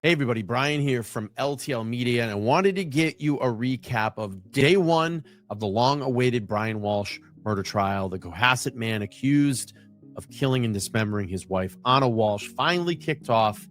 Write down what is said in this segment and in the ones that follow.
Hey everybody, Brian here from LTL Media, and I wanted to get you a recap of day one of the long-awaited Brian Walshe murder trial. The Cohasset man accused of killing and dismembering his wife, Anna Walshe, finally kicked off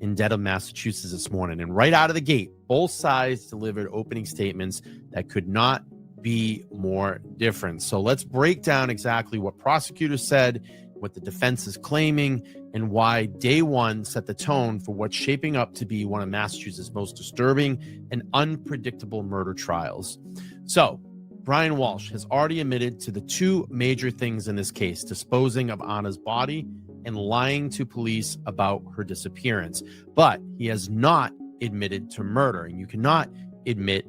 in Dedham, Massachusetts this morning. And right out of the gate, both sides delivered opening statements that could not be more different. So let's break down exactly what prosecutors said, what the defense is claiming, and why day one set the tone for what's shaping up to be one of Massachusetts' most disturbing and unpredictable murder trials. So, Brian Walshe has already admitted to the two major things in this case: disposing of Anna's body and lying to police about her disappearance. But he has not admitted to murder, and you cannot admit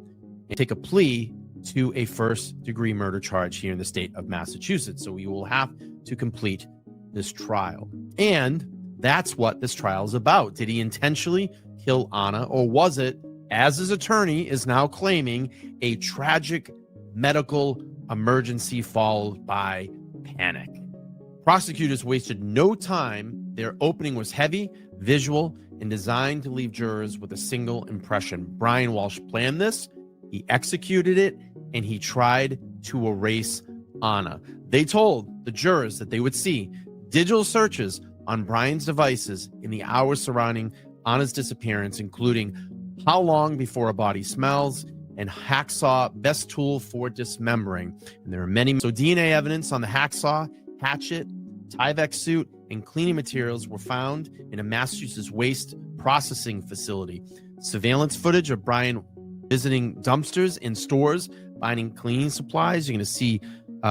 and take a plea to a first-degree murder charge here in the state of Massachusetts. So you will have to complete this trial. And that's what this trial is about. Did he intentionally kill Anna, or was it, as his attorney is now claiming, a tragic medical emergency followed by panic? Prosecutors wasted no time. Their opening was heavy, visual, and designed to leave jurors with a single impression. Brian Walshe planned this, he executed it, and he tried to erase Anna. They told the jurors that they would see digital searches on Brian's devices in the hours surrounding Anna's disappearance, including how long before a body smells and hacksaw, best tool for dismembering. And there are many. So DNA evidence on the hacksaw, hatchet, Tyvek suit, and cleaning materials were found in a Massachusetts waste processing facility. Surveillance footage of Brian visiting dumpsters in stores, finding cleaning supplies. You're going to see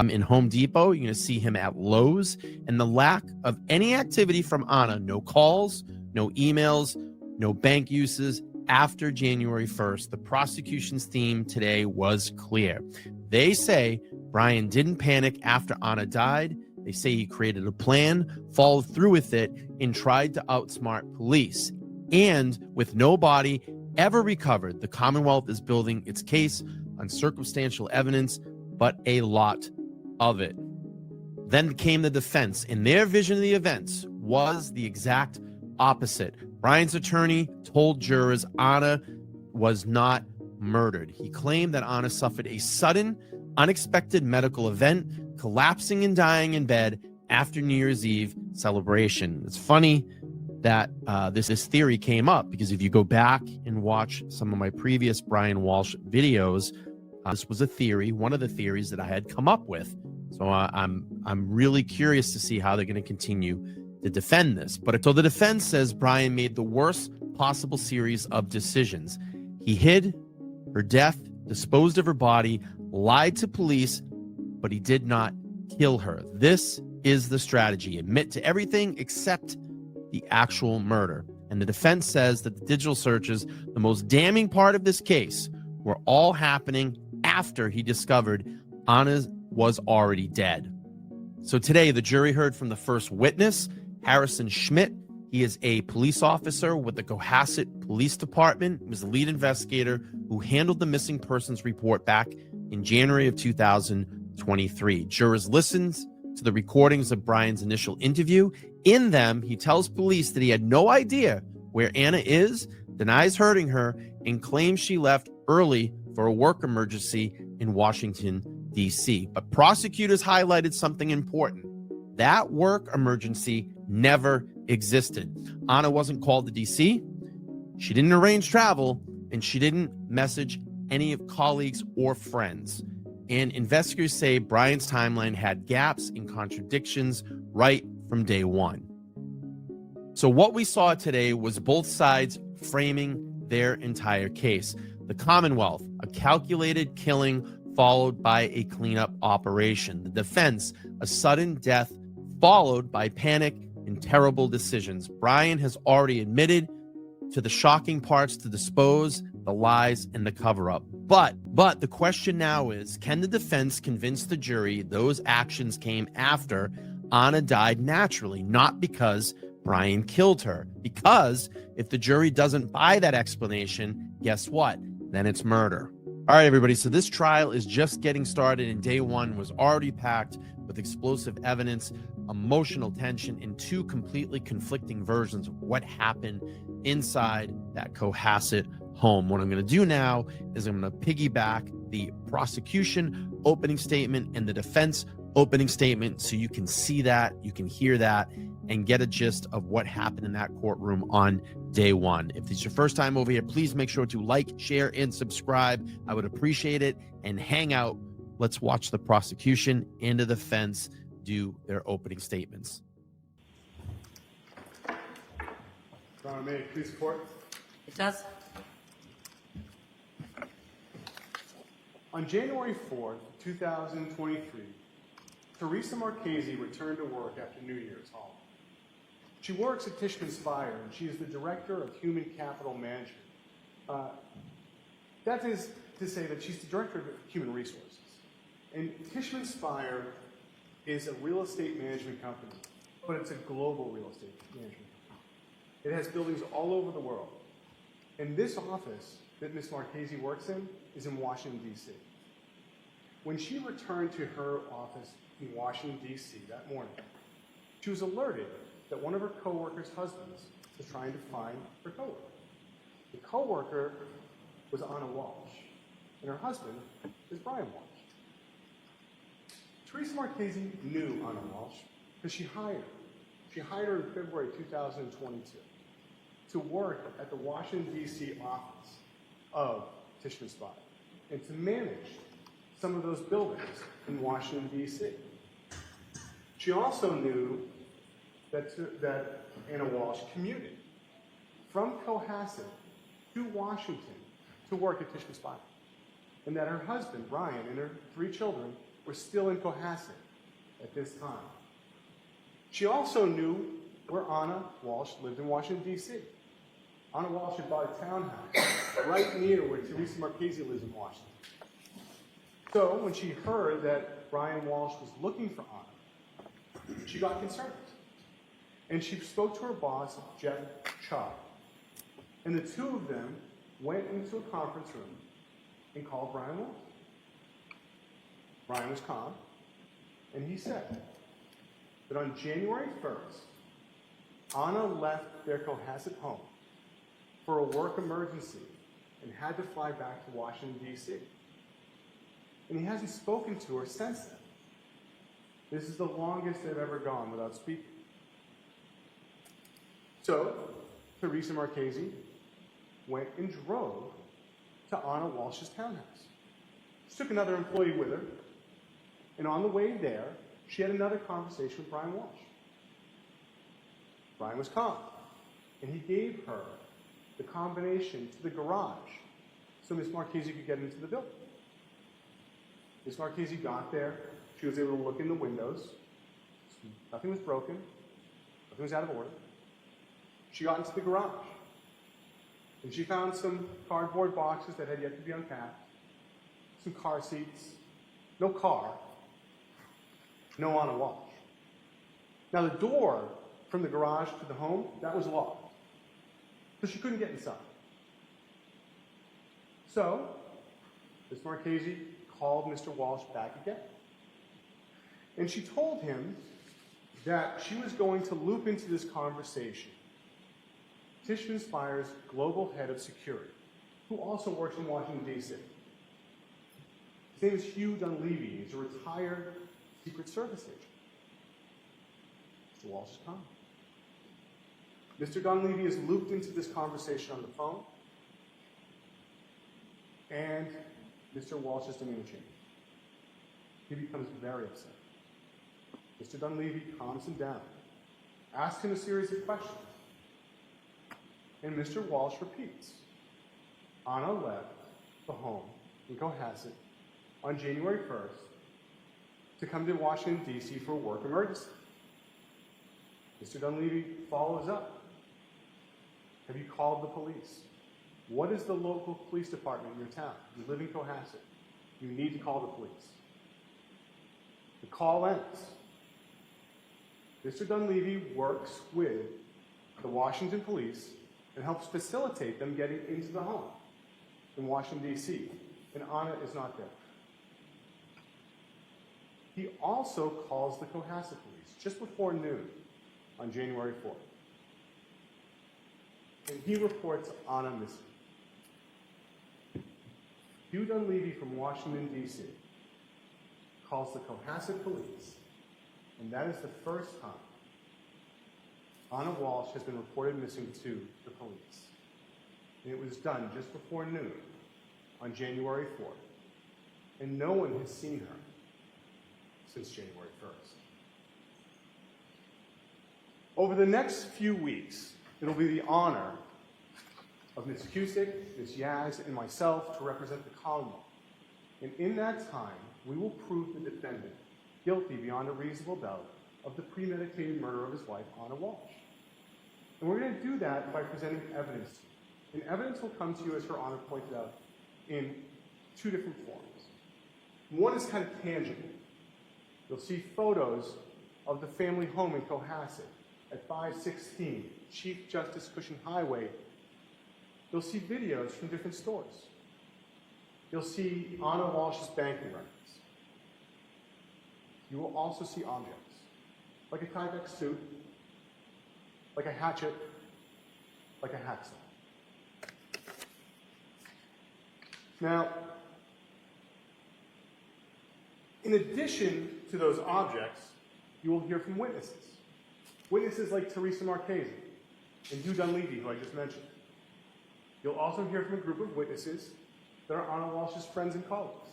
in Home Depot. You're going to see him at Lowe's. And the lack of any activity from Anna, no calls, no emails, no bank uses after January 1st. The prosecution's theme today was clear. They say Brian didn't panic after Anna died. They say he created a plan, followed through with it, and tried to outsmart police. And with no body ever recovered, the Commonwealth is building its case on circumstantial evidence, but a lot of it. Then came the defense, and their vision of the events was the exact opposite. Brian's attorney told jurors Anna was not murdered. He claimed that Anna suffered a sudden, unexpected medical event, collapsing and dying in bed after New Year's Eve celebration. It's funny that this theory came up, because if you go back and watch some of my previous Brian Walshe videos, this was a theory, one of the theories that I had come up with. So I'm really curious to see how they're going to continue to defend this. But so the defense says Brian made the worst possible series of decisions. He hid her death, disposed of her body, lied to police, but he did not kill her. This is the strategy. Admit to everything except the actual murder. And the defense says that the digital searches, the most damning part of this case, were all happening after he discovered Anna was already dead. So today, the jury heard from the first witness, Harrison Schmidt. He is a police officer with the Cohasset Police Department. He was the lead investigator who handled the missing persons report back in January of 2023. Jurors listened to the recordings of Brian's initial interview. In them, he tells police that he had no idea where Anna is, denies hurting her, and claims she left early for a work emergency in Washington, D.C. But prosecutors highlighted something important. That work emergency never existed. Anna wasn't called to D.C., she didn't arrange travel, and she didn't message any of colleagues or friends. And investigators say Brian's timeline had gaps and contradictions right from day one. So what we saw today was both sides framing their entire case. The Commonwealth, a calculated killing followed by a cleanup operation. The defense, a sudden death followed by panic and terrible decisions. Brian has already admitted to the shocking parts to dispose, the lies, and the cover-up. But the question now is, can the defense convince the jury those actions came after Anna died naturally, not because Brian killed her? Because if the jury doesn't buy that explanation, guess what? Then it's murder. All right, everybody. So this trial is just getting started, and day one was already packed with explosive evidence, emotional tension, and two completely conflicting versions of what happened inside that Cohasset home. What I'm going to do now is I'm going to piggyback the prosecution opening statement and the defense opening statement so you can see that, you can hear that, and get a gist of what happened in that courtroom on day one. If it's your first time over here, please make sure to like, share, and subscribe. I would appreciate it. And hang out. Let's watch the prosecution and the defense do their opening statements. Your Honor, may it please the court? It does. On January 4th, 2023, Teresa Marchese returned to work after New Year's holiday. She works at Tishman Speyer, and she is the Director of Human Capital Management. That is to say that she's the Director of Human Resources. And Tishman Speyer is a real estate management company, but it's a global real estate management company. It has buildings all over the world. And this office that Ms. Marchese works in is in Washington, D.C. When she returned to her office in Washington, D.C. that morning, she was alerted that one of her coworkers' husbands was trying to find her coworker. The coworker was Anna Walsh, and her husband is Brian Walsh. Teresa Marchese knew Anna Walsh because she hired her. She hired her in February 2022 to work at the Washington, D.C. office of Tishman Speyer and to manage some of those buildings in Washington, D.C. She also knew that Anna Walsh commuted from Cohasset to Washington to work at Tishman Speyer, and that her husband, Brian, and her 3 children were still in Cohasset at this time. She also knew where Anna Walsh lived in Washington, D.C. Anna Walsh had bought a townhouse right near where Teresa Marchese lives in Washington. So when she heard that Brian Walsh was looking for Anna, she got concerned. And she spoke to her boss, Jeff Chubb. And the two of them went into a conference room and called Brian Walsh. Brian was calm, and he said that on January 1st, Anna left their Cohasset home for a work emergency and had to fly back to Washington, D.C. And he hasn't spoken to her since then. This is the longest they've ever gone without speaking. So, Teresa Marchese went and drove to Anna Walsh's townhouse. She took another employee with her, and on the way there, she had another conversation with Brian Walsh. Brian was calm, and he gave her the combination to the garage so Ms. Marchese could get into the building. Ms. Marchese got there. She was able to look in the windows. Nothing was broken. Nothing was out of order. She got into the garage, and she found some cardboard boxes that had yet to be unpacked, some car seats, no car, no Anna Walsh. Now the door from the garage to the home, that was locked, so she couldn't get inside. So Ms. Marchese called Mr. Walsh back again, and she told him that she was going to loop into this conversation Tishman Speyer's global head of security, who also works in Washington, D.C. His name is Hugh Dunleavy. He's a retired Secret Service agent. Mr. Walsh is calm. Mr. Dunleavy is looped into this conversation on the phone, and Mr. Walsh's demeanor changes. He becomes very upset. Mr. Dunleavy calms him down, asks him a series of questions, and Mr. Walsh repeats. Anna left the home in Cohasset on January 1st to come to Washington, D.C. for a work emergency. Mr. Dunleavy follows up. Have you called the police? What is the local police department in your town? You live in Cohasset. You need to call the police. The call ends. Mr. Dunleavy works with the Washington police and helps facilitate them getting into the home in Washington, D.C., and Anna is not there. He also calls the Cohasset police just before noon on January 4th. and he reports Anna missing. Hugh Dunleavy from Washington, D.C. calls the Cohasset police, and that is the first time Anna Walshe has been reported missing to the police. And it was done just before noon on January 4th, and no one has seen her since January 1st. Over the next few weeks, it'll be the honor of Ms. Cusick, Ms. Yaz, and myself to represent the Commonwealth. And in that time, we will prove the defendant guilty beyond a reasonable doubt of the premeditated murder of his wife, Anna Walshe. And we're going to do that by presenting evidence to you. And evidence will come to you, as Her Honor pointed out, in two different forms. One is kind of tangible. You'll see photos of the family home in Cohasset at 516 Chief Justice Cushing Highway. You'll see videos from different stores. You'll see Anna Walsh's banking records. You will also see objects, like a Tyvek suit, like a hatchet, like a hacksaw. Now, in addition to those objects, you will hear from witnesses. Witnesses like Teresa Marchese and Hugh Dunleavy, who I just mentioned. You'll also hear from a group of witnesses that are Anna Walsh's friends and colleagues.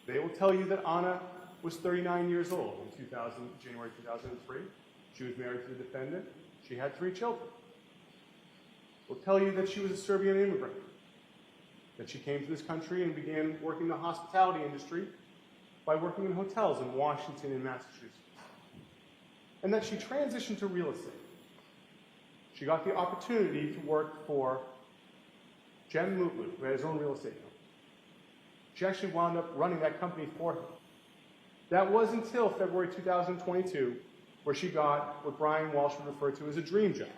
They will tell you that Anna was 39 years old in January 2003. She was married to the defendant. She had 3 children. They'll tell you that she was a Serbian immigrant, that she came to this country and began working in the hospitality industry by working in hotels in Washington and Massachusetts, and that she transitioned to real estate. She got the opportunity to work for Jem Mutlu, who had his own real estate company. She actually wound up running that company for him. That was until February 2022, where she got what Brian Walshe would refer to as a dream job,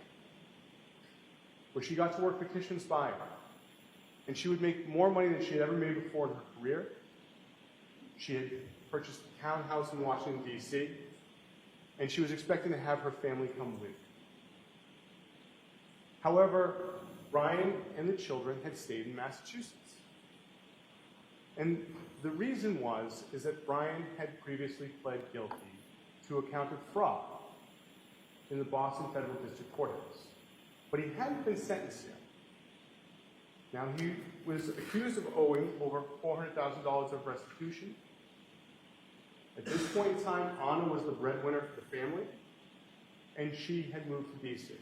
where she got to work for Tish Inspire. And she would make more money than she had ever made before in her career. She had purchased a townhouse in Washington, D.C., and she was expecting to have her family come with. However, Brian and the children had stayed in Massachusetts. And the reason is that Brian had previously pled guilty to a count of fraud in the Boston Federal District Courthouse. But he hadn't been sentenced yet. Now, he was accused of owing over $400,000 of restitution. At this point in time, Anna was the breadwinner for the family, and she had moved to D.C.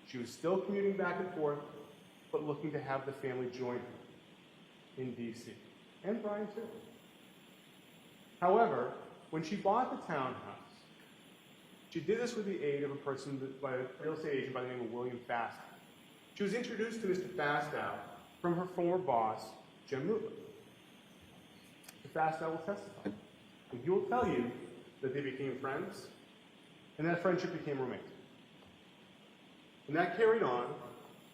She was still commuting back and forth, but looking to have the family join her in D.C. And Brian, too. However, when she bought the townhouse, she did this with the aid of a real estate agent by the name of William Fastow. She was introduced to Mr. Fastow from her former boss, Jem Mutlu. Mr. Fastow will testify. And he will tell you that they became friends, and that friendship became romantic. And that carried on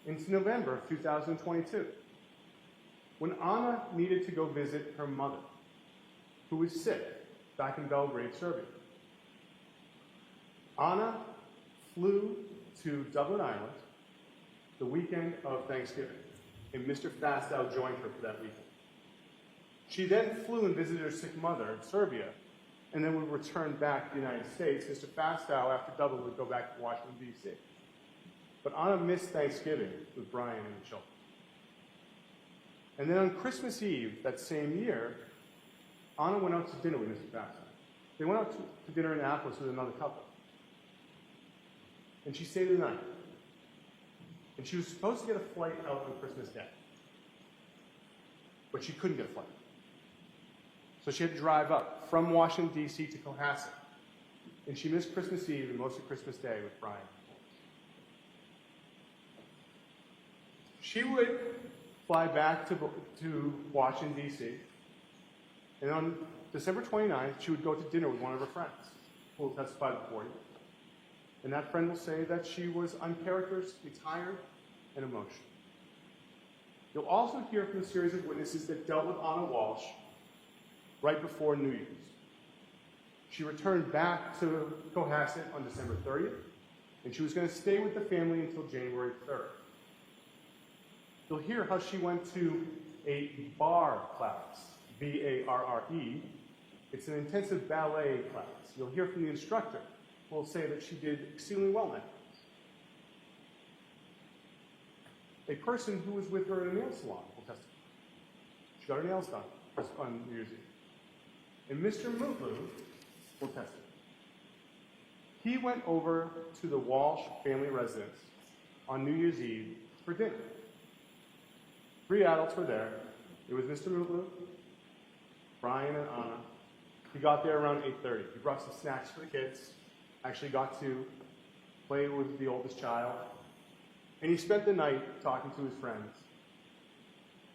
into November of 2022, when Anna needed to go visit her mother, who was sick back in Belgrade, Serbia. Anna flew to Dublin, Ireland, the weekend of Thanksgiving, and Mr. Fastow joined her for that weekend. She then flew and visited her sick mother in Serbia, and then would return back to the United States. Mr. Fastow, after Dublin, would go back to Washington, D.C. But Anna missed Thanksgiving with Brian and the children. And then on Christmas Eve that same year, Anna went out to dinner with Mr. Fastow. They went out to dinner in Annapolis with another couple. And she stayed the night. And she was supposed to get a flight out on Christmas Day. But she couldn't get a flight. So she had to drive up from Washington, D.C. to Cohasset. And she missed Christmas Eve and most of Christmas Day with Brian. She would fly back to Washington, D.C. And on December 29th, she would go to dinner with one of her friends, who will testify before you. And that friend will say that she was uncharacteristically tired and emotional. You'll also hear from a series of witnesses that dealt with Anna Walshe right before New Year's. She returned back to Cohasset on December 30th, and she was going to stay with the family until January 3rd. You'll hear how she went to a barre class, B-A-R-R-E. It's an intensive ballet class. You'll hear from the instructor who will say that she did exceedingly well in that class. A person who was with her in a nail salon will testify. She got her nails done on New Year's Eve. And Mr. Mutlu will testify. He went over to the Walsh family residence on New Year's Eve for dinner. 3 adults were there. It was Mr. Mutlu, Brian, and Anna. He got there around 8:30. He brought some snacks for the kids. Actually got to play with the oldest child. And he spent the night talking to his friends.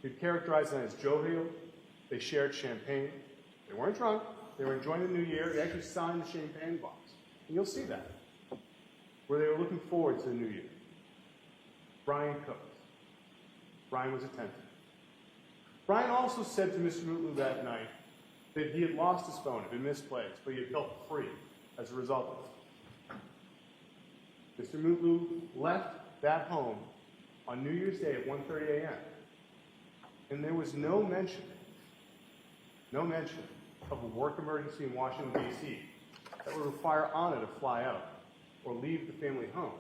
He'd characterize them as jovial. They shared champagne. They weren't drunk. They were enjoying the new year. They actually signed the champagne box. And you'll see that, where they were looking forward to the new year. Brian cooked. Brian was attentive. Brian also said to Mr. Mutlu that night that he had lost his phone, it had been misplaced, but he had felt free as a result of it. Mr. Mutlu left that home on New Year's Day at 1:30 a.m. And there was no mention of a work emergency in Washington, D.C. that would require Anna to fly out or leave the family home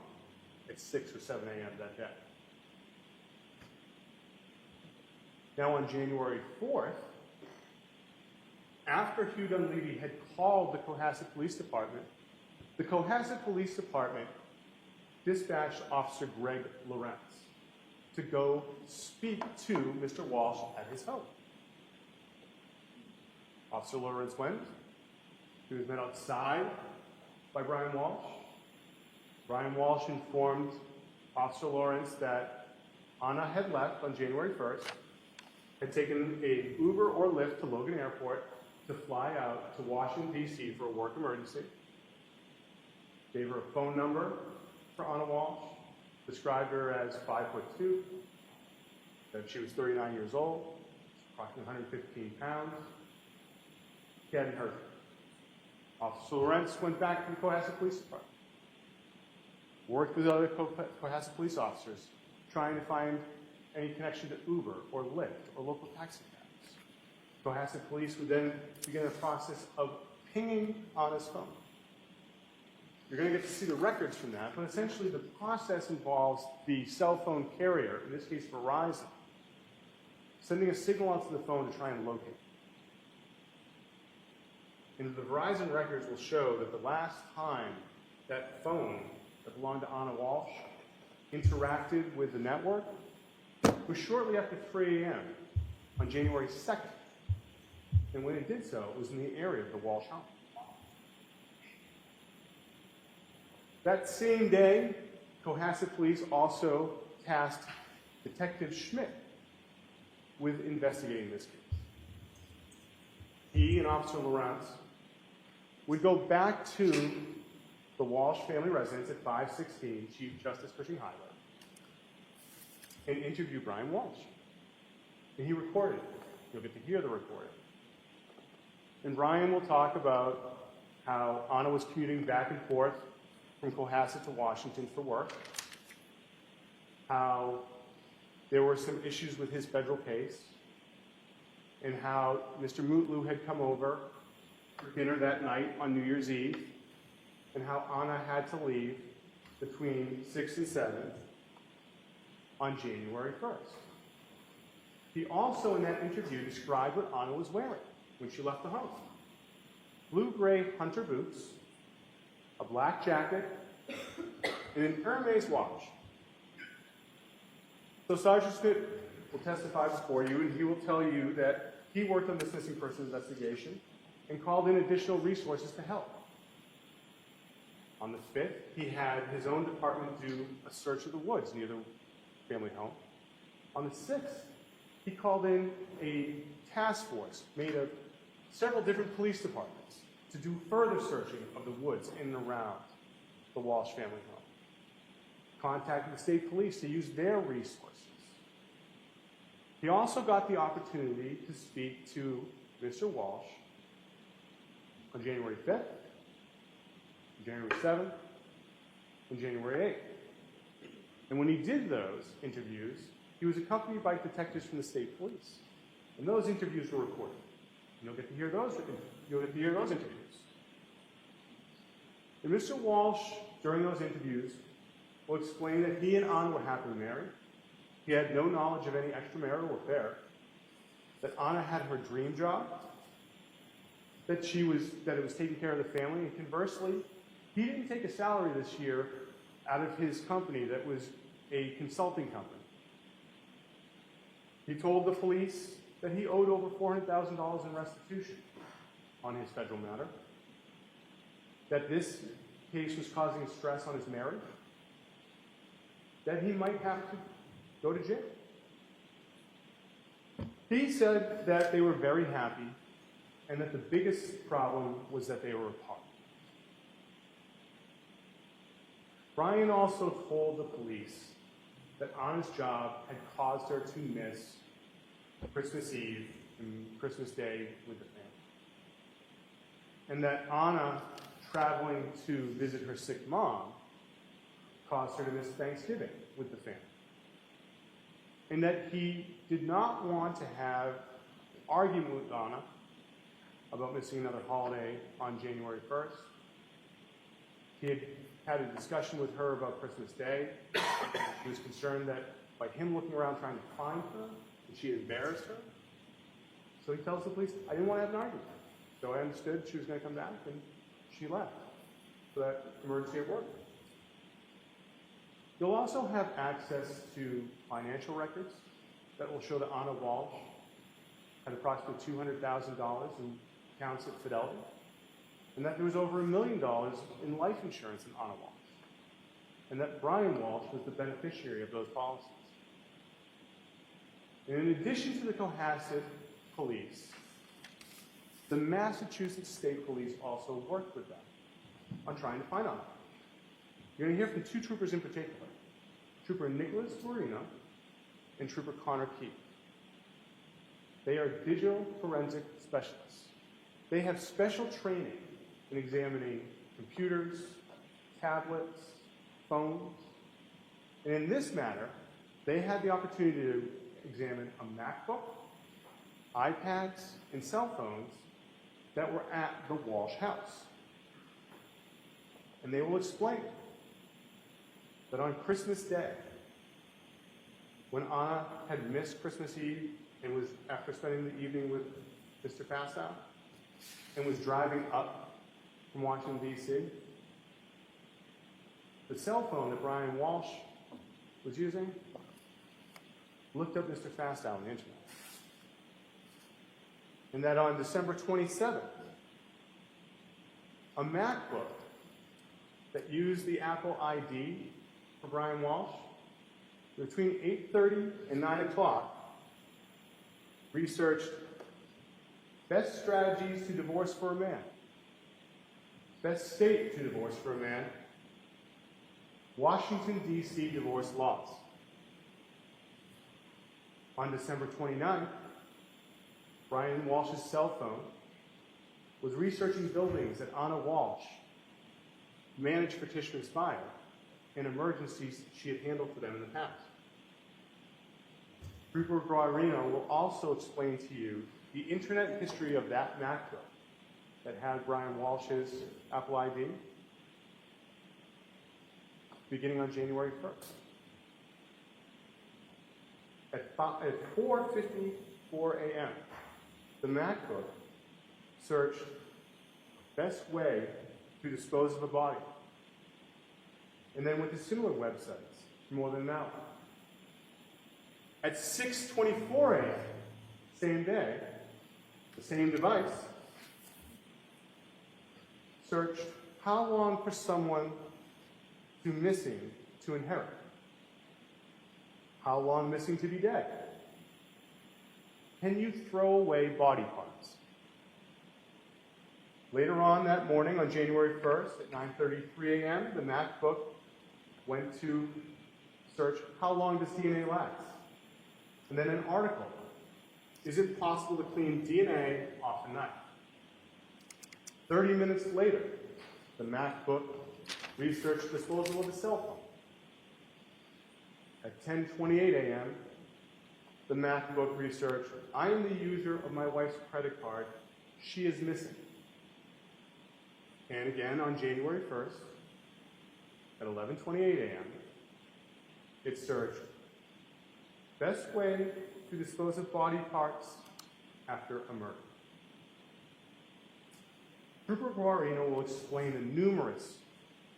at 6 or 7 a.m. that day. Now on January 4th, after Hugh Dunleavy had called the Cohasset Police Department, the Cohasset Police Department dispatched Officer Greg Lawrence to go speak to Mr. Walsh at his home. Officer Lawrence went. He was met outside by Brian Walsh. Brian Walsh informed Officer Lawrence that Anna had left on January 1st, had taken a Uber or Lyft to Logan Airport to fly out to Washington, D.C. for a work emergency. Gave her a phone number for Anna Walsh, described her as 5'2", that she was 39 years old, approximately 115 pounds. He hadn't heard her. Officer Lawrence went back to the Cohasset Police Department, worked with other Cohasset police officers, trying to find any connection to Uber or Lyft or local taxi cabs. Cohasset police would then begin a process of pinging Anna's phone. You're going to get to see the records from that, but essentially the process involves the cell phone carrier, in this case Verizon, sending a signal out to the phone to try and locate. And the Verizon records will show that the last time that phone that belonged to Anna Walsh interacted with the network was shortly after 3 a.m. on January 2nd. And when it did so, it was in the area of the Walsh home. That same day, Cohasset Police also tasked Detective Schmidt with investigating this case. He and Officer Lawrence would go back to the Walsh family residence at 516 Chief Justice Cushing Highway and interview Brian Walsh. And he recorded it. You'll get to hear the recording. And Brian will talk about how Anna was commuting back and forth from Cohasset to Washington for work, how there were some issues with his federal case, and how Mr. Mutlu had come over for dinner that night on New Year's Eve, and how Anna had to leave between 6 and 7 on January 1st. He also, in that interview, described what Anna was wearing when she left the home. Blue-gray hunter boots, a black jacket, and an Hermes watch. So Sergeant Schmidt will testify before you, and he will tell you that he worked on this missing person investigation and called in additional resources to help. On the 5th, he had his own department do a search of the woods near the family home. On the 6th, he called in a task force made of several different police departments to do further searching of the woods in and around the Walsh family home. Contacted the state police to use their resources. He also got the opportunity to speak to Mr. Walsh on January 5th, January 7th, and January 8th. And when he did those interviews, he was accompanied by detectives from the state police. And those interviews were recorded. You'll get to hear those interviews. And Mr. Walsh, during those interviews, will explain that he and Anna were happily married. He had no knowledge of any extramarital affair. That Anna had her dream job. That it was taking care of the family. And conversely, he didn't take a salary this year out of his company that was a consulting company. He told the police that he owed over $400,000 in restitution on his federal matter. That this case was causing stress on his marriage. That he might have to go to jail. He said that they were very happy and that the biggest problem was that they were apart. Brian also told the police that Anna's job had caused her to miss Christmas Eve and Christmas Day with the family. And that Anna traveling to visit her sick mom caused her to miss Thanksgiving with the family. And that he did not want to have an argument with Anna about missing another holiday on January 1st. He had a discussion with her about Christmas Day. He was concerned that by him looking around trying to find her, that she embarrassed her. So he tells the police, I didn't want to have an argument. So I understood she was going to come back, and she left for that emergency at work. You'll also have access to financial records that will show that Anna Walsh had approximately $200,000 in accounts at Fidelity, and that there was over $1 million in life insurance in Anna Walsh, and that Brian Walsh was the beneficiary of those policies. And in addition to the Cohasset police, the Massachusetts State Police also worked with them on trying to find Anna. You're going to hear from two troopers in particular, Trooper Nicholas Marino and Trooper Connor Keith. They are digital forensic specialists. They have special training in examining computers, tablets, phones. And in this matter, they had the opportunity to examine a MacBook, iPads, and cell phones that were at the Walsh house. And they will explain that on Christmas Day, when Anna had missed Christmas Eve and was, after spending the evening with Mr. Fastow, and was driving up from Washington, D.C., the cell phone that Brian Walsh was using looked up Mr. Fastow on the internet. And that on December 27th, a MacBook that used the Apple ID for Brian Walsh, between 8:30 and 9 o'clock, researched best strategies to divorce for a man, best state to divorce for a man, Washington, D.C. divorce laws. On December 29th, Brian Walsh's cell phone was researching buildings that Anna Walsh managed for Tishman Speyer and emergencies she had handled for them in the past. Trooper Guarino will also explain to you the internet history of that MacBook that had Brian Walsh's Apple ID beginning on January 1st. At 4:54 a.m., the MacBook searched best way to dispose of a body, and then went to similar websites for more than an hour. At 6:24 a.m., same day, the same device searched how long for someone to missing to inherit, how long missing to be dead, can you throw away body parts? Later on that morning, on January 1st at 9:33 a.m., the MacBook went to search how long does DNA last? And then an article, is it possible to clean DNA off a knife? 30 minutes later, the MacBook researched disposal of a cell phone. At 10:28 a.m., the MacBook research, I am the user of my wife's credit card. She is missing. And again, on January 1st, at 11:28 a.m., it searched, best way to dispose of body parts after a murder. Trooper Guarino will explain the numerous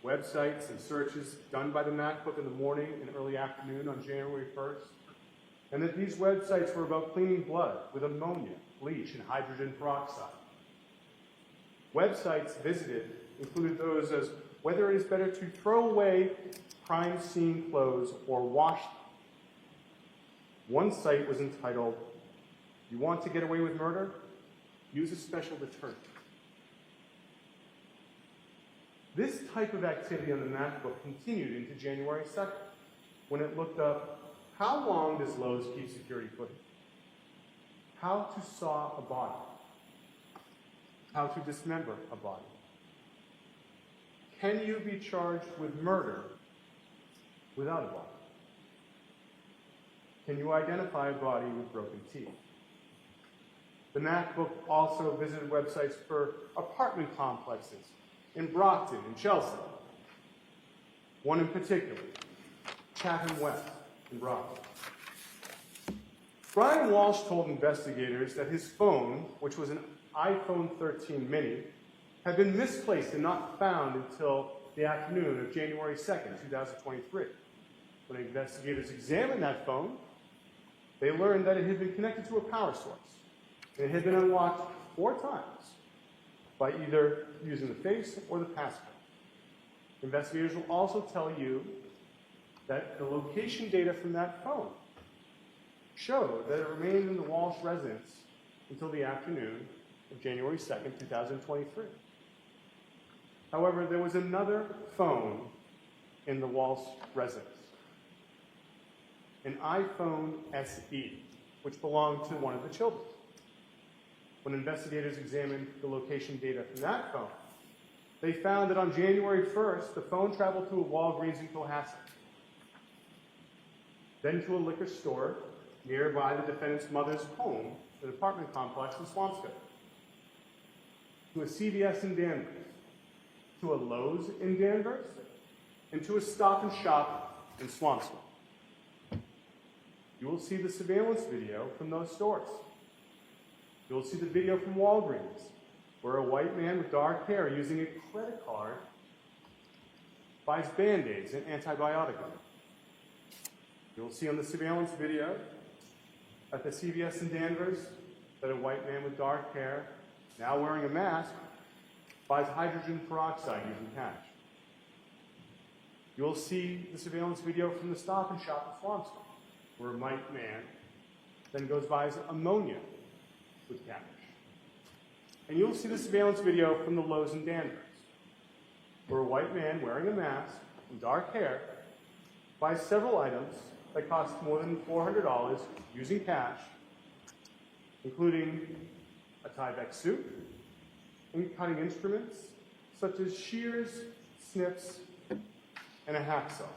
websites and searches done by the MacBook in the morning and early afternoon on January 1st, and that these websites were about cleaning blood with ammonia, bleach, and hydrogen peroxide. Websites visited included those as whether it is better to throw away crime scene clothes or wash them. One site was entitled, "You want to get away with murder? Use a special deterrent." This type of activity on the MacBook continued into January 2nd, when it looked up, how long does Lowe's keep security footage? How to saw a body? How to dismember a body? Can you be charged with murder without a body? Can you identify a body with broken teeth? The MacBook also visited websites for apartment complexes in Brockton and Chelsea. One in particular, Chatham West in Brockton. Brian Walshe told investigators that his phone, which was an iPhone 13 mini, had been misplaced and not found until the afternoon of January 2nd, 2023. When investigators examined that phone, they learned that it had been connected to a power source, and it had been unlocked 4 times by either using the face or the passcode. Investigators will also tell you that the location data from that phone showed that it remained in the Walshe residence until the afternoon of January 2nd, 2023. However, there was another phone in the Walshe residence, an iPhone SE, which belonged to one of the children. When investigators examined the location data from that phone, they found that on January 1st, the phone traveled to a Walgreens in Cohasset, then to a liquor store nearby the defendant's mother's home, an apartment complex in Swampscott, to a CVS in Danvers, to a Lowe's in Danvers, and to a Stop and Shop in Swampscott. You will see the surveillance video from those stores. You will see the video from Walgreens, where a white man with dark hair using a credit card buys Band-Aids and antibiotics. You will see on the surveillance video at the CVS in Danvers that a white man with dark hair, now wearing a mask, buys hydrogen peroxide using cash. You will see the surveillance video from the Stop and Shop in Swampscott, where a white man then goes buys ammonia with cabbage. And you'll see the surveillance video from the Lowe's in Danvers, where a white man wearing a mask and dark hair buys several items that cost more than $400 using cash, including a Tyvek suit and cutting instruments such as shears, snips, and a hacksaw.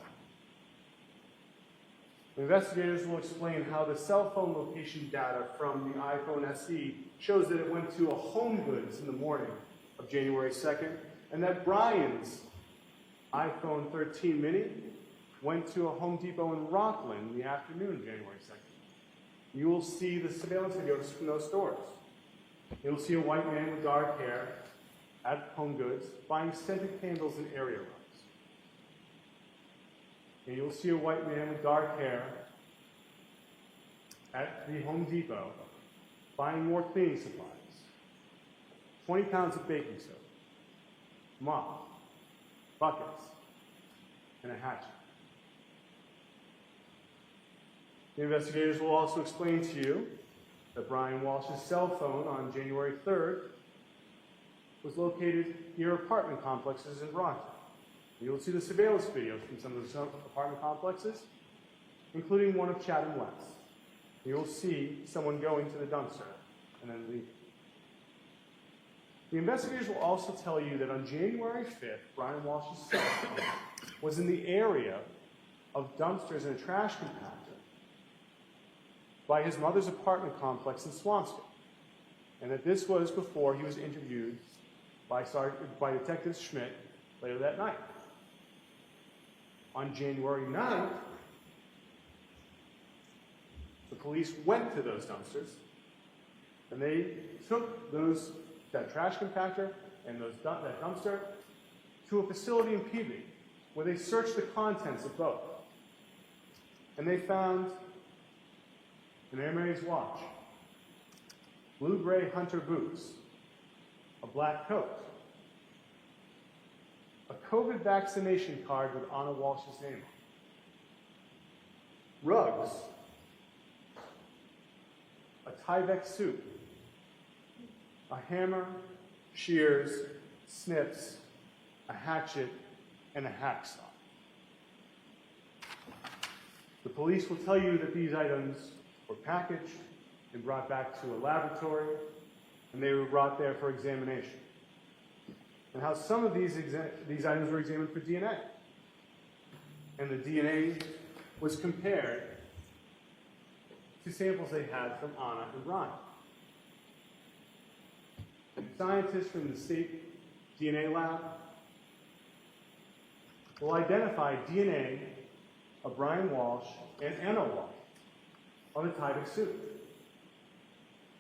Investigators will explain how the cell phone location data from the iPhone SE shows that it went to a Home Goods in the morning of January 2nd, and that Brian's iPhone 13 mini went to a Home Depot in Rockland in the afternoon of January 2nd. You will see the surveillance videos from those stores. You'll see a white man with dark hair at Home Goods buying scented candles and area rugs. And you'll see a white man with dark hair at the Home Depot buying more cleaning supplies. 20 pounds of baking soda, mop, buckets, and a hatchet. The investigators will also explain to you that Brian Walsh's cell phone on January 3rd was located near apartment complexes in Brockton. You'll see the surveillance videos from some of the apartment complexes, including one of Chatham West. You'll see someone going to the dumpster and then leaving. The investigators will also tell you that on January 5th, Brian Walsh's cell phone was in the area of dumpsters and a trash compactor by his mother's apartment complex in Swampscott, and that this was before he was interviewed by Detective Schmidt later that night. On January 9th, the police went to those dumpsters, and they took that trash compactor and that dumpster to a facility in Peabody, where they searched the contents of both. And they found an Hermes watch, blue-gray hunter boots, a black coat, a COVID vaccination card with Anna Walsh's name on it, rugs, a Tyvek suit, a hammer, shears, snips, a hatchet, and a hacksaw. The police will tell you that these items were packaged and brought back to a laboratory, and they were brought there for examination. And how some of these items were examined for DNA. And the DNA was compared to samples they had from Anna and Brian. And scientists from the state DNA lab will identify DNA of Brian Walsh and Anna Walsh on the Tyvek suit.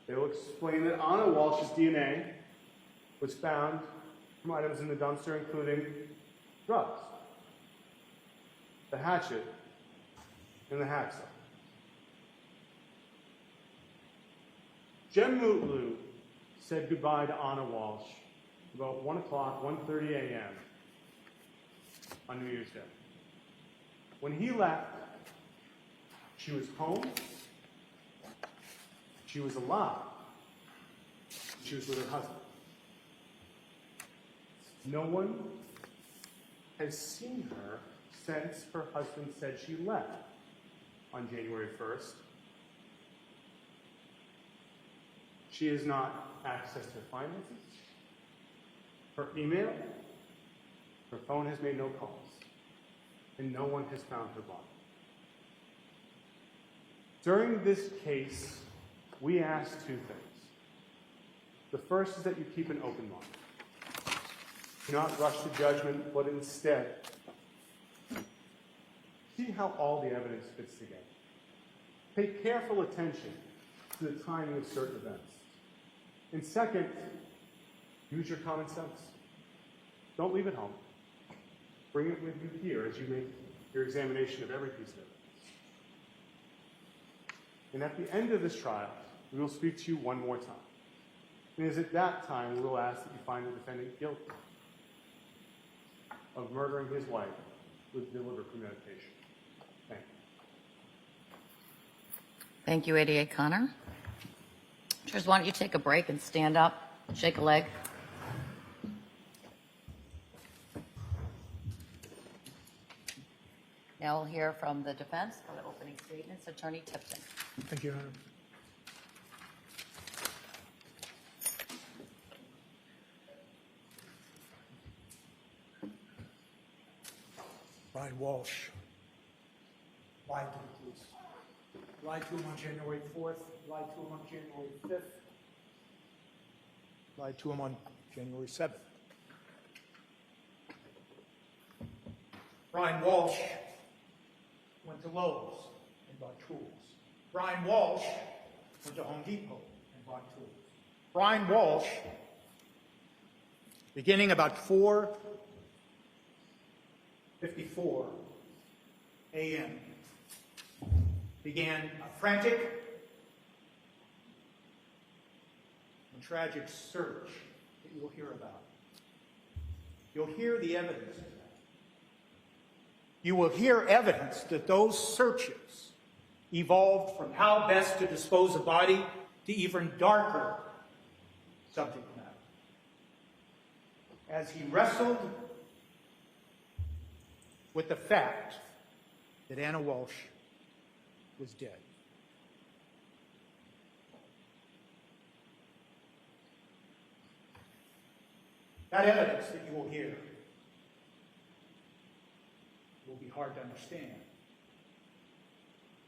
They will explain that Anna Walsh's DNA was found from items in the dumpster, including drugs, the hatchet, and the hacksaw. Jem Mutlu said goodbye to Anna Walsh about 1 o'clock, 1:30 a.m. on New Year's Day. When he left, she was home, she was alive, she was with her husband. No one has seen her since her husband said she left on January 1st. She has not accessed her finances, her email, her phone has made no calls, and no one has found her body. During this case, we ask two things. The first is that you keep an open mind. Do not rush to judgment, but instead, see how all the evidence fits together. Pay careful attention to the timing of certain events. And second, use your common sense. Don't leave it home. Bring it with you here as you make your examination of every piece of evidence. And at the end of this trial, we will speak to you one more time. And it is at that time we will ask that you find the defendant guilty of murdering his wife with deliberate premeditation. Thank you. Thank you, 88 Connor. Jurors, why don't you take a break and stand up, shake a leg. Now we'll hear from the defense for the opening statements. Attorney Tipton. Thank you, Your Honor. Brian Walsh lied to the police. Lied to him on January 4th, lied to him on January 5th, lied to him on January 7th. Brian Walsh went to Lowe's and bought tools. Brian Walsh went to Home Depot and bought tools. Brian Walsh, beginning about 4:54 a.m., began a frantic and tragic search that you will hear about. You'll hear the evidence of that. You will hear evidence that those searches evolved from how best to dispose of body to even darker subject matter. As he wrestled with the fact that Anna Walsh was dead. That evidence that you will hear will be hard to understand,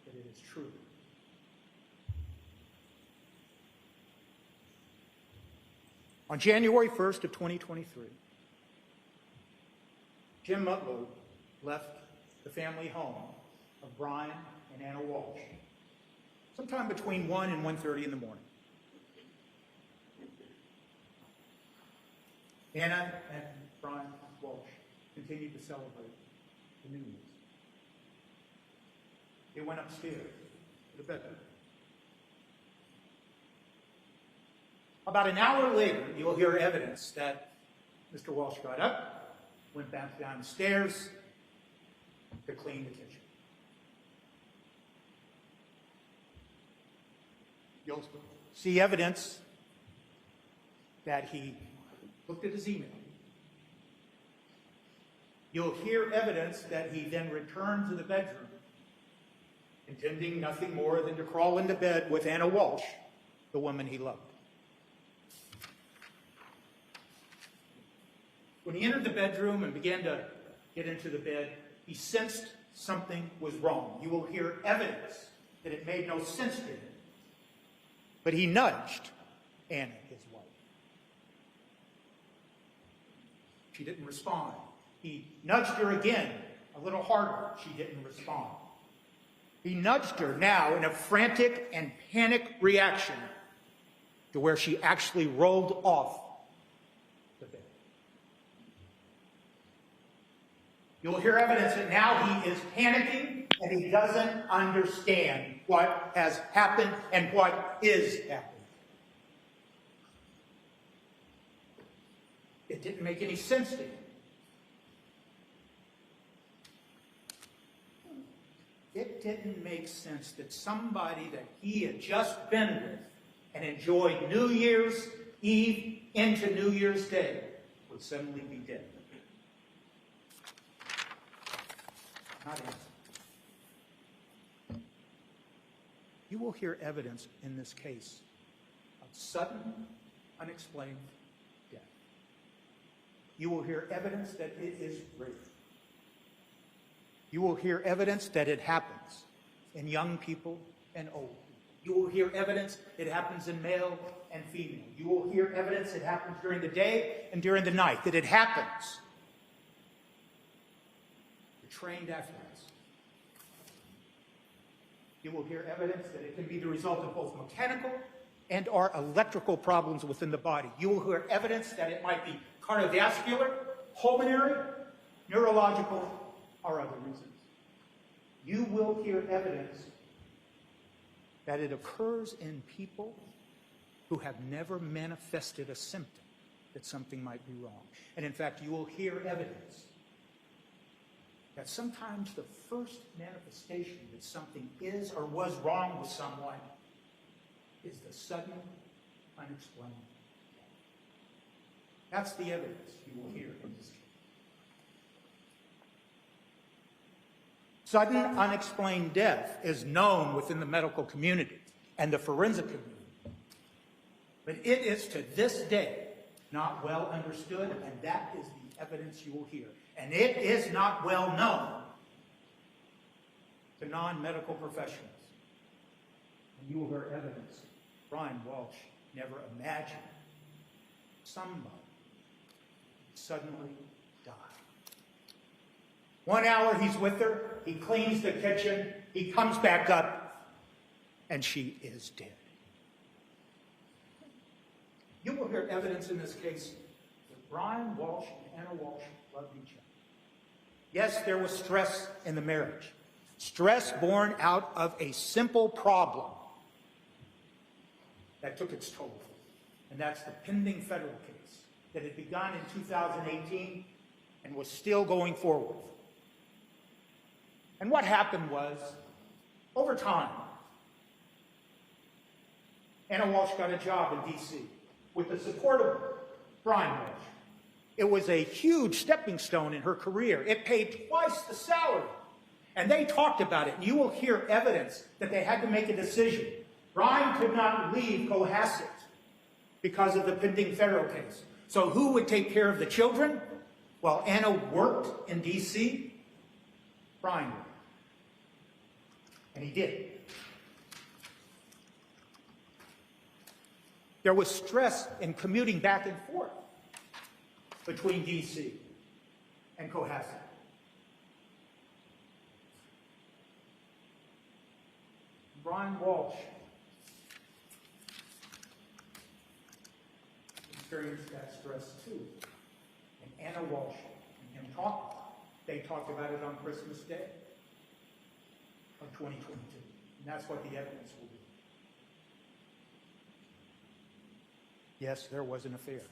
but it is true. On January 1st of 2023, Jim Mutlow left the family home of Brian and Anna Walsh sometime between 1 and 1:30 in the morning. Anna and Brian Walsh continued to celebrate the New Year's. They went upstairs to the bedroom. About an hour later, you'll hear evidence that Mr. Walsh got up, went back down the stairs to clean the kitchen. You'll see evidence that he looked at his email. You'll hear evidence that he then returned to the bedroom, intending nothing more than to crawl into bed with Anna Walsh, the woman he loved. When he entered the bedroom and began to get into the bed, he sensed something was wrong. You will hear evidence that it made no sense to him. But he nudged Anna, his wife. She didn't respond. He nudged her again, a little harder. She didn't respond. He nudged her now in a frantic and panic reaction to where she actually rolled off the bed. You'll hear evidence that now he is panicking and he doesn't understand what has happened and what is happening. It didn't make any sense to him. It didn't make sense that somebody that he had just been with and enjoyed New Year's Eve into New Year's Day would suddenly be dead. Not answered. You will hear evidence in this case of sudden, unexplained death. You will hear evidence that it is rape. You will hear evidence that it happens in young people and old people. You will hear evidence it happens in male and female. You will hear evidence it happens during the day and during the night, that it happens to trained athletes. You will hear evidence that it can be the result of both mechanical and or electrical problems within the body. You will hear evidence that it might be cardiovascular, pulmonary, neurological, or other reasons. You will hear evidence that it occurs in people who have never manifested a symptom that something might be wrong. And in fact, you will hear evidence that sometimes the first manifestation that something is or was wrong with someone is the sudden, unexplained death. That's the evidence you will hear in this case. Sudden, unexplained death is known within the medical community and the forensic community. But it is to this day not well understood, and that is the evidence you will hear. And it is not well known to non-medical professionals. And you will hear evidence Brian Walsh never imagined somebody suddenly died. 1 hour he's with her, he cleans the kitchen, he comes back up, and she is dead. You will hear evidence in this case that Brian Walsh and Anna Walsh loved each other. Yes, there was stress in the marriage. Stress born out of a simple problem that took its toll. And that's the pending federal case that had begun in 2018 and was still going forward. And what happened was, over time, Anna Walsh got a job in D.C. with the support of Brian Walsh. It was a huge stepping stone in her career. It paid twice the salary. And they talked about it. And you will hear evidence that they had to make a decision. Brian could not leave Cohasset because of the pending federal case. So who would take care of the children? While Anna worked in D.C., Brian would. And he did. There was stress in commuting back and forth between D.C. and Cohasset. Brian Walshe experienced that stress too. And Anna Walshe and him talked about it. They talked about it on Christmas Day of 2022. And that's what the evidence will be. Yes, there was an affair.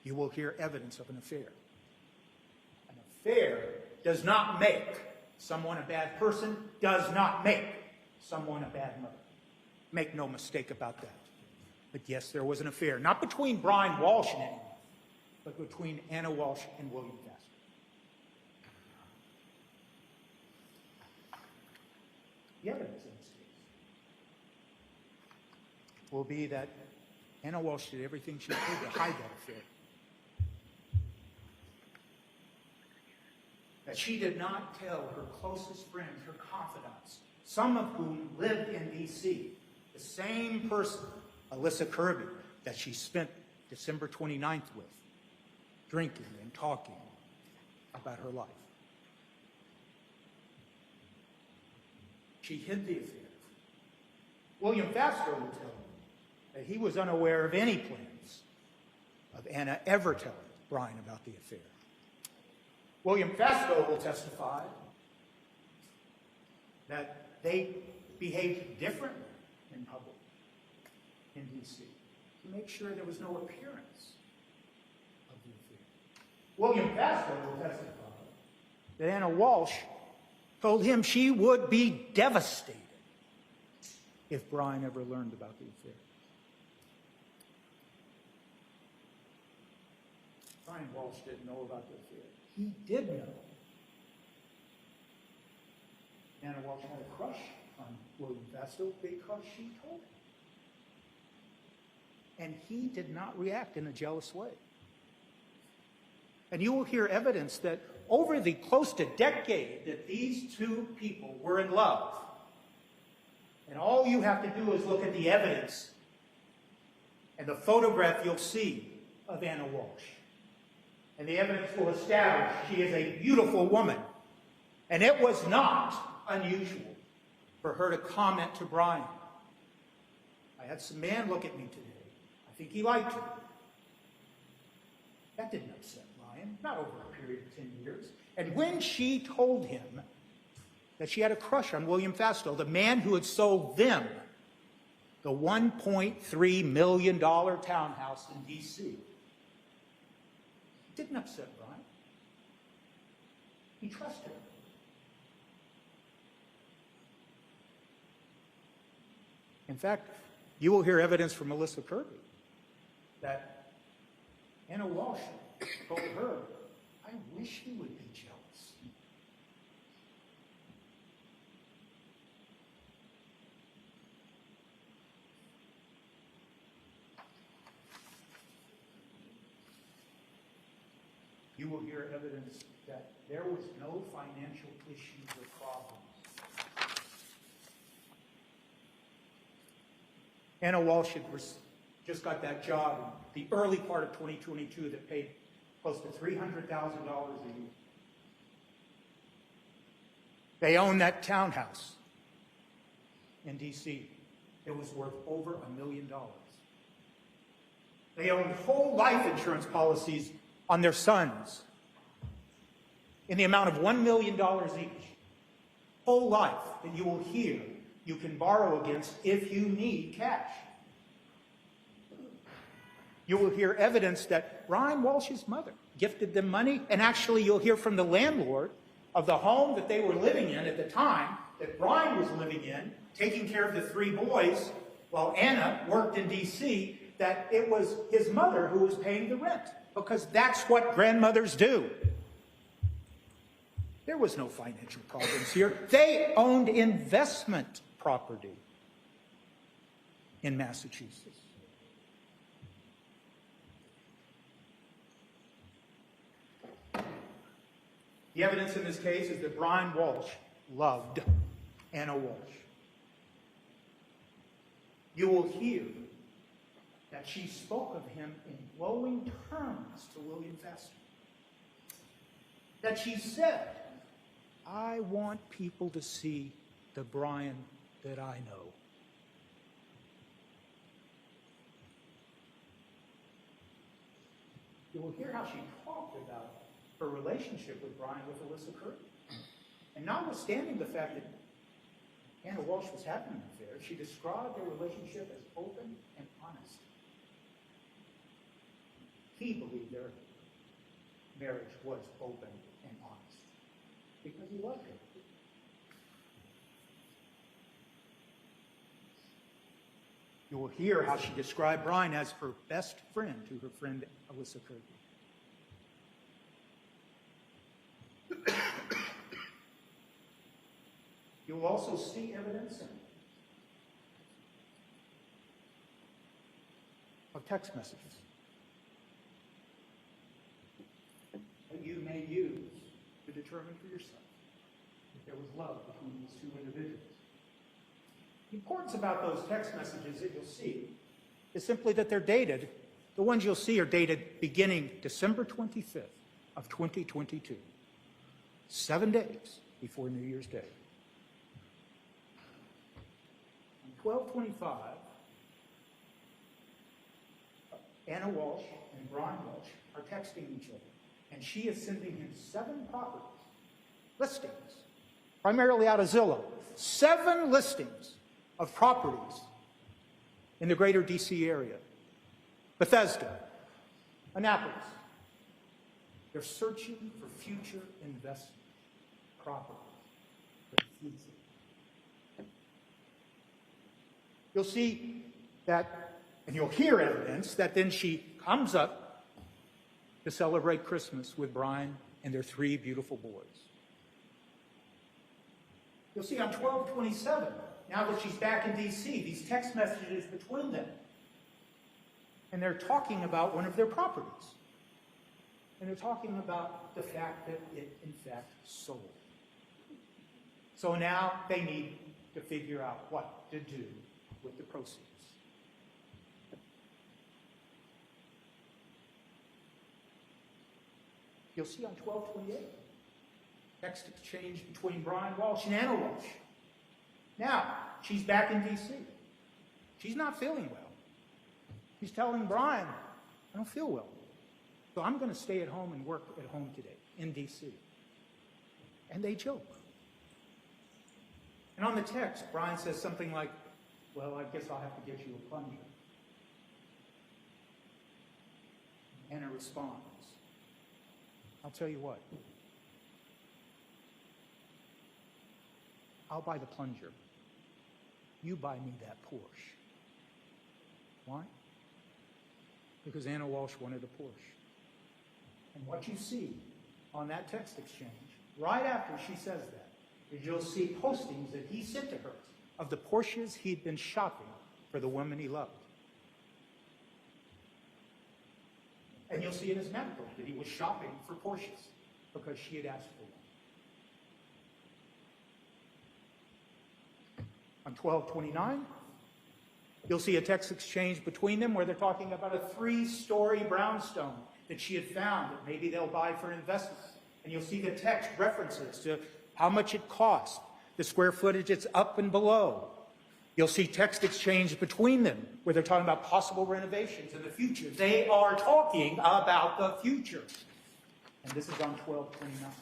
You will hear evidence of an affair. An affair does not make someone a bad person, does not make someone a bad mother. Make no mistake about that. But yes, there was an affair, not between Brian Walshe and anyone, but between Anna Walshe and William Faster. The evidence in this case will be that Anna Walshe did everything she could to hide that affair. That she did not tell her closest friends, her confidants, some of whom lived in D.C., the same person, Alyssa Kirby, that she spent December 29th with, drinking and talking about her life. She hid the affair. William Faster will tell you that he was unaware of any plans of Anna ever telling Brian about the affair. William Faster will testify that they behaved differently in public in D.C. to make sure there was no appearance of the affair. William Faster will testify that Anna Walshe told him she would be devastated if Brian ever learned about the affair. Brian Walshe didn't know about the affair. He did know. Anna Walshe had a crush on William Faster because she told him. And he did not react in a jealous way. And you will hear evidence that over the close to decade that these two people were in love. And all you have to do is look at the evidence and the photograph you'll see of Anna Walshe. And the evidence will establish she is a beautiful woman. And it was not unusual for her to comment to Brian. I had some man look at me today. I think he liked her. That didn't upset Brian, not over a period of 10 years. And when she told him that she had a crush on William Fastow, the man who had sold them the $1.3 million townhouse in D.C., it didn't upset Brian. He trusted her. In fact, you will hear evidence from Alyssa Kirby that Anna Walshe told her, I wish he would be jealous. You will hear evidence that there was no financial issues or problems. Anna Walshe had just got that job in the early part of 2022 that paid close to $300,000 a year. They owned that townhouse in D.C. It was worth over $1 million. They owned whole life insurance policies on their sons in the amount of $1 million each. Whole life that you will hear you can borrow against if you need cash. You will hear evidence that Brian Walsh's mother gifted them money, and actually you'll hear from the landlord of the home that they were living in at the time that Brian was living in, taking care of the 3 boys while Anna worked in D.C., that it was his mother who was paying the rent, because that's what grandmothers do. There was no financial problems here. They owned investment property in Massachusetts. The evidence in this case is that Brian Walshe loved Anna Walshe. You will hear that she spoke of him in glowing terms to William Faster. That she said, "I want people to see the Brian that I know." You will hear how she talked about her relationship with Brian with Alyssa Curry. And notwithstanding the fact that Anna Walshe was having an affair, she described their relationship as open and honest. He believed their marriage was open and honest because he loved her. You will hear how she described Brian as her best friend to her friend Alyssa Curry. You will also see evidence of text messages that you may use to determine for yourself if there was love between these two individuals. The importance about those text messages that you'll see is simply that they're dated. The ones you'll see are dated beginning December 25th of 2022, 7 days before New Year's Day. On 12/25, Anna Walshe and Brian Walshe are texting each other, and she is sending him 7 properties, listings, primarily out of Zillow, 7 listings of properties in the greater D.C. area. Bethesda, Annapolis. They're searching for future investment properties for the future. You'll see that, and you'll hear evidence that then she comes up to celebrate Christmas with Brian and their 3 beautiful boys. You'll see on 12/27, now that she's back in D.C., these text messages between them. And they're talking about one of their properties. And they're talking about the fact that it, in fact, sold. So now they need to figure out what to do with the proceeds. You'll see on 12/28, text exchange between Brian Walshe and Anna Walshe. Now, she's back in D.C. She's not feeling well. She's telling Brian, "I don't feel well. So I'm going to stay at home and work at home today in D.C." And they joke. And on the text, Brian says something like, "Well, I guess I'll have to get you a plunger." Anna responds, "I'll tell you what. I'll buy the plunger. You buy me that Porsche." Why? Because Anna Walshe wanted a Porsche. And what you see on that text exchange, right after she says that, is you'll see postings that he sent to her of the Porsches he'd been shopping for the woman he loved. And you'll see in his map book that he was shopping for Porsches because she had asked for one. On 12/29, you'll see a text exchange between them where they're talking about a 3-story brownstone that she had found that maybe they'll buy for investment. And you'll see the text references to how much it cost, the square footage it's up and below. You'll see text exchange between them where they're talking about possible renovations in the future. They are talking about the future. And this is on 12/29.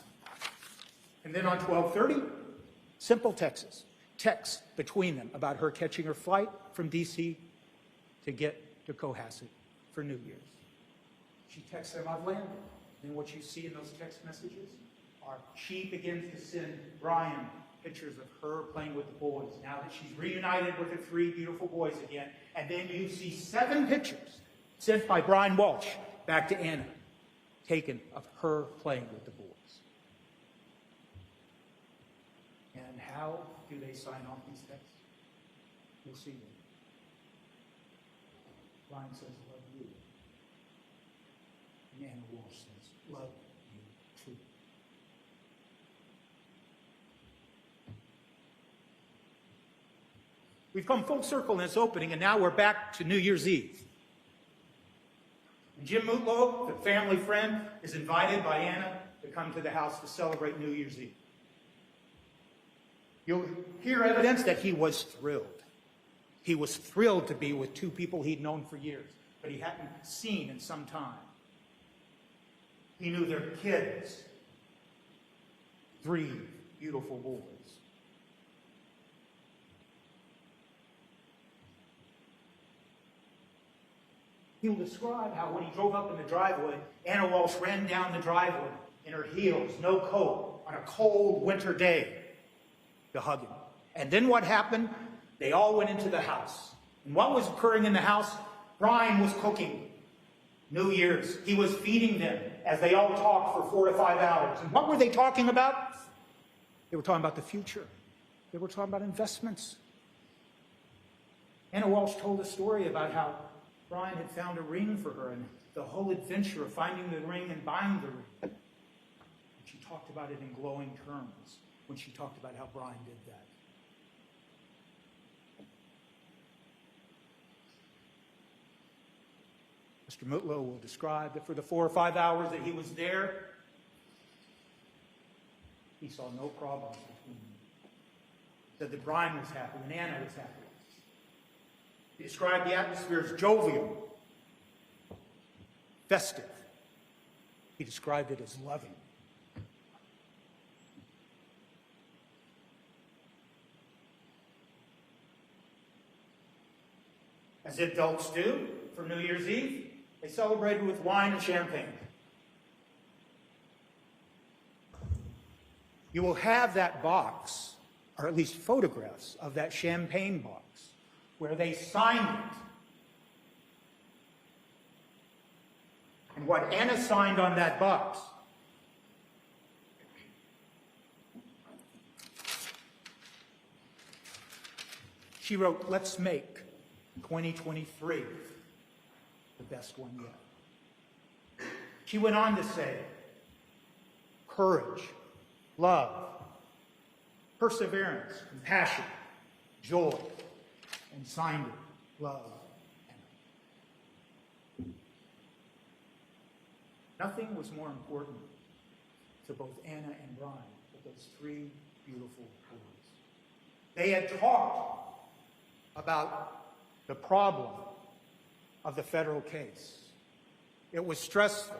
And then on 12/30, simple texts between them about her catching her flight from D.C. to get to Cohasset for New Year's. She texts them, "I've landed." And what you see in those text messages are she begins to send Brian pictures of her playing with the boys now that she's reunited with her 3 beautiful boys again. And then you see 7 pictures sent by Brian Walshe back to Anna, taken of her playing with the boys. And how do they sign off these texts? You'll see them. Brian says, "Love you." And Anna Walshe says, "Love you too." We've come full circle in this opening, and now we're back to New Year's Eve. And Jim Mutlow, the family friend, is invited by Anna to come to the house to celebrate New Year's Eve. You'll hear evidence that he was thrilled. He was thrilled to be with two people he'd known for years, but he hadn't seen in some time. He knew their kids, 3 beautiful boys. He'll describe how when he drove up in the driveway, Anna Walshe ran down the driveway in her heels, no coat, on a cold winter day to hug him. And then what happened? They all went into the house. And what was occurring in the house? Brian was cooking New Year's. He was feeding them as they all talked for 4 to 5 hours. And what were they talking about? They were talking about the future. They were talking about investments. Anna Walshe told a story about how Brian had found a ring for her and the whole adventure of finding the ring and buying the ring. She talked about it in glowing terms when she talked about how Brian did that. Mr. Mutlow will describe that for the 4 or 5 hours that he was there, he saw no problems between them. He said that Brian was happy and Anna was happy. He described the atmosphere as jovial, festive. He described it as loving. As adults do for New Year's Eve, they celebrated with wine and champagne. You will have that box, or at least photographs of that champagne box, where they signed it. And what Anna signed on that box she wrote, "Let's make 2023 the best one yet." She went on to say, courage, love, perseverance, compassion, joy, and signed it, love, Anna. Nothing was more important to both Anna and Brian but those 3 beautiful boys. They had talked about the problem of the federal case. It was stressful.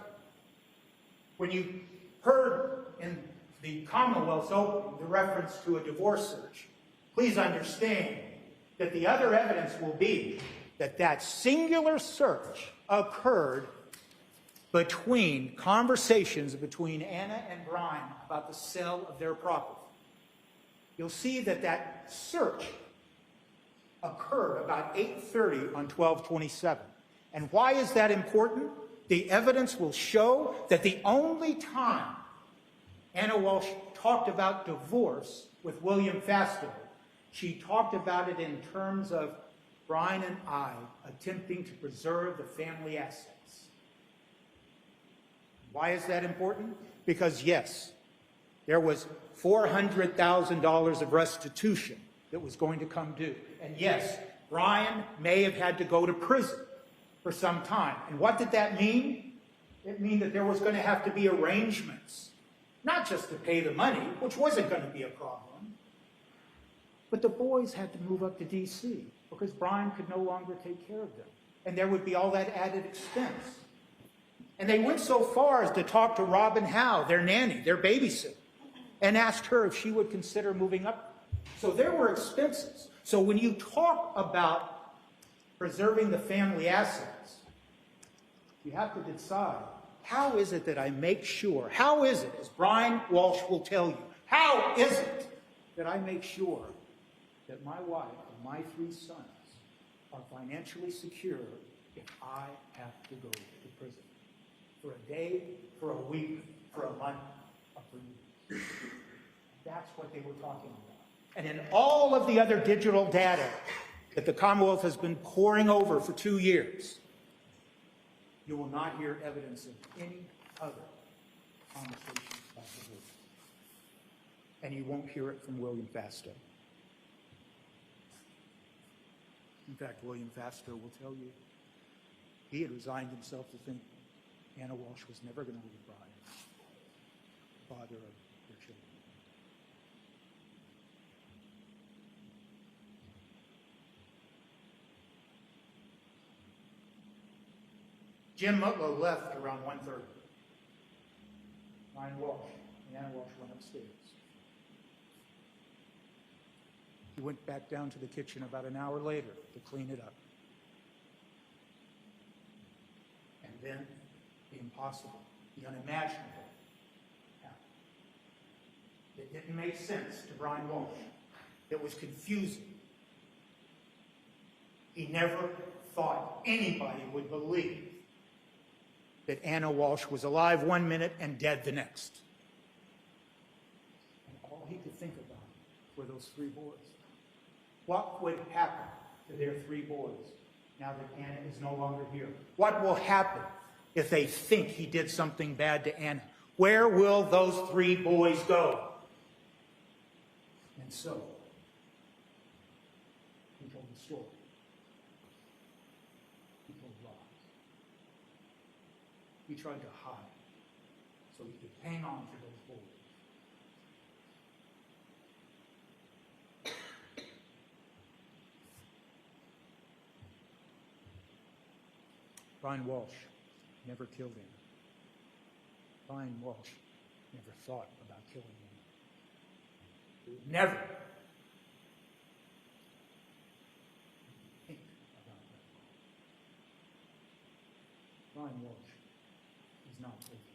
When you heard in the Commonwealth's opening the reference to a divorce search, please understand that the other evidence will be that that singular search occurred between conversations between Anna and Brian about the sale of their property. You'll see that that search occurred about 8:30 on 12/27. And why is that important? The evidence will show that the only time Anna Walshe talked about divorce with William Fastow, she talked about it in terms of Brian and I attempting to preserve the family assets. Why is that important? Because yes, there was $400,000 of restitution that was going to come due. And yes, Brian may have had to go to prison for some time. And what did that mean? It meant that there was going to have to be arrangements, not just to pay the money, which wasn't going to be a problem, but the boys had to move up to D.C. because Brian could no longer take care of them. And there would be all that added expense. And they went so far as to talk to Robin Howe, their nanny, their babysitter, and asked her if she would consider moving up. So there were expenses. So when you talk about preserving the family assets, you have to decide, how is it that I make sure, how is it, as Brian Walshe will tell you, how is it that I make sure that my wife and my 3 sons are financially secure if I have to go to prison for a day, for a week, for a month, or for years? That's what they were talking about. And in all of the other digital data that the Commonwealth has been poring over for 2 years, you will not hear evidence of any other conversations about divorce. And you won't hear it from William Fastow. In fact, William Fastow will tell you He had resigned himself to think Anna Walsh was never going to leave Brian, father of their children. Jim Mutlow left around 1:30. Brian Walsh and Anna Walsh went upstairs. He went back down to the kitchen about an hour later to clean it up. And then the impossible, the unimaginable happened. It didn't make sense to Brian Walsh. It was confusing. He never thought anybody would believe that Anna Walsh was alive 1 minute and dead the next. And all he could think about were those 3 boys. What would happen to their 3 boys now that Anna is no longer here? What will happen if they think he did something bad to Anna? Where will those 3 boys go? And so, he told the story. He told lies. He tried to hide so he could hang on to those boys. Brian Walsh never killed him. Brian Walsh never thought about killing him. He would never think about that. Brian Walsh is not guilty.